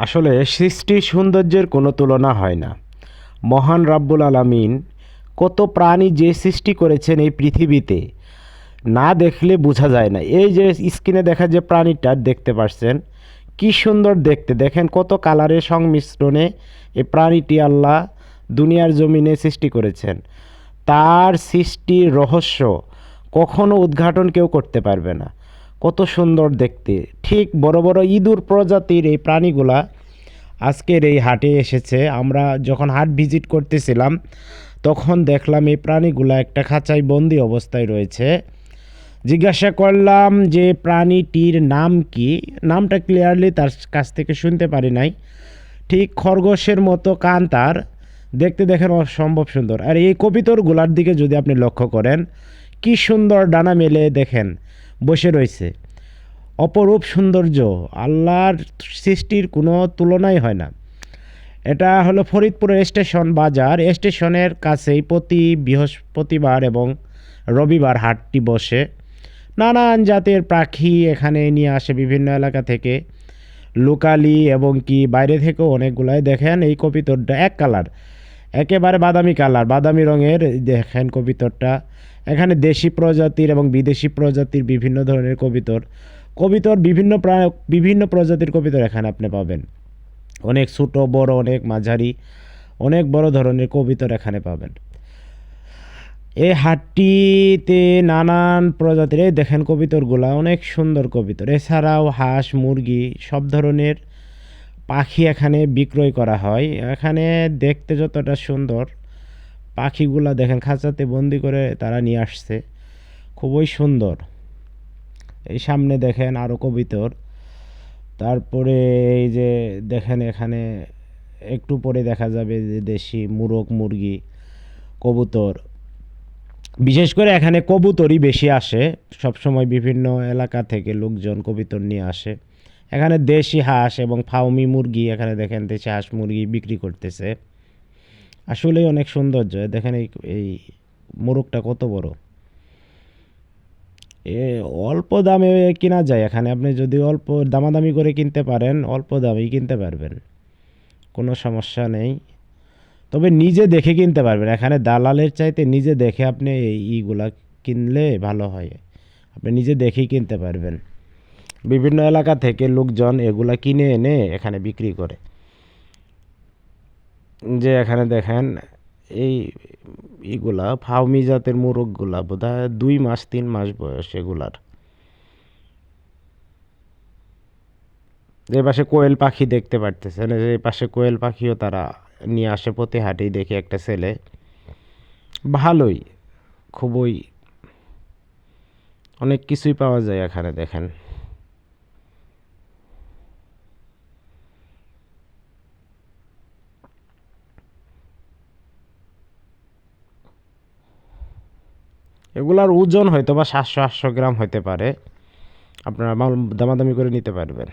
আসলে সৃষ্টির সৌন্দর্যের কোনো তুলনা হয় না। মহান রাব্বুল আলামিন কত প্রাণী যে সৃষ্টি করেছেন এই পৃথিবীতে, না দেখলে বোঝা যায় না। এই যে স্ক্রিনে দেখা যে প্রাণীটা দেখতে পাচ্ছেন, কি সুন্দর দেখতে, দেখেন কত কালারের সংমিশ্রণে এই প্রাণীটি আল্লাহ দুনিয়ার জমিনে সৃষ্টি করেছেন। তার সৃষ্টির রহস্য কখনো উদ্ঘাটন কেউ করতে পারবে না। কত সুন্দর দেখতে, ঠিক বড় বড় ইঁদুর প্রজাতির এই প্রাণীগুলা আজকের এই হাটে এসেছে। আমরা যখন হাট ভিজিট করতেছিলাম তখন দেখলাম এই প্রাণীগুলা একটা খাঁচায় বন্দি অবস্থায় রয়েছে। জিজ্ঞাসা করলাম যে প্রাণীটির নাম কি, নামটা ক্লিয়ারলি তার কাছ থেকে শুনতে পারি নাই। ঠিক খরগোশের মতো কান তার, দেখতে দেখেন অসম্ভব সুন্দর। আর এই কবিতরগুলার দিকে যদি আপনি লক্ষ্য করেন, কি সুন্দর ডানা মেলে দেখেন বসে রয়েছে। অপরূপ সৌন্দর্য, আল্লাহর সৃষ্টির কোনো তুলনাই হয় না। এটা হলো ফরিদপুরের স্টেশন বাজার। স্টেশনের কাছেই প্রতি বৃহস্পতিবার এবং রবিবার হাটটি বসে। নানান জাতের পাখি এখানে নিয়ে আসে বিভিন্ন এলাকা থেকে, লোকালি এবং কি বাইরে থেকেও অনেকগুলাই। দেখেন এই কবিতরটা এক কালার, একেবারে বাদামি কালার, বাদামি রঙের। দেখেন কবিতরটা, এখানে দেশি প্রজাতির এবং বিদেশি প্রজাতির বিভিন্ন ধরনের কবিতর বিভিন্ন প্রজাতির কবিতর এখানে আপনি পাবেন। অনেক ছোট বড়, অনেক মাঝারি, অনেক বড় ধরনের কবিতর এখানে পাবেন। এই হাটটিতে নানান প্রজাতির, এই দেখেন কবিতরগুলা অনেক সুন্দর কবিতর। এছাড়াও হাঁস মুরগি সব ধরনের পাখি এখানে বিক্রয় করা হয়। এখানে দেখতে যতটা সুন্দর, পাখিগুলা দেখেন খাঁচাতে বন্দি করে তারা নিয়ে আসছে, খুবই সুন্দর। এই সামনে দেখেন আরও কবিতর। তারপরে এই যে দেখেন এখানে একটু পরে দেখা যাবে যে দেশি মুরগ মুরগি কবুতর। বিশেষ করে এখানে কবুতরই বেশি আসে, সবসময় বিভিন্ন এলাকা থেকে লোকজন কবুতর নিয়ে আসে। এখানে দেশি হাঁস এবং ফাউমি মুরগি, এখানে দেখেন দেশি হাঁস মুরগি বিক্রি করতেছে। আসলেই অনেক সৌন্দর্য। দেখেন এই মোরগটা কত বড়। এ অল্প দামে কেনা যায় এখানে, আপনি যদি অল্প দামাদামি করে কিনতে পারেন অল্প দামেই কিনতে পারবেন, কোনো সমস্যা নেই। তবে নিজে দেখে কিনতে পারবেন, এখানে দালালের চাইতে নিজে দেখে আপনি এইগুলা কিনলে ভালো হয়। আপনি নিজে দেখেই কিনতে পারবেন। বিভিন্ন এলাকা থেকে লোকজন এগুলা কিনে এনে এখানে বিক্রি করে। যে এখানে দেখেন এই এগুলা ফাউমি জাতের মোরগগুলা বোধহয় 2 মাস 3 মাস বয়স এগুলার। যে পাশে কোয়েল পাখি দেখতে পারতেছেন, এই পাশে কোয়েল পাখিও তারা নিয়ে আসে প্রতি হাটেই, দেখি একটা ছেলে। ভালোই, খুবই অনেক কিছুই পাওয়া যায় এখানে দেখেন। এগুলার ওজন হয়তো বা 700-800 গ্রাম হতে পারে। আপনারা দামাদামি করে নিতে পারবেন।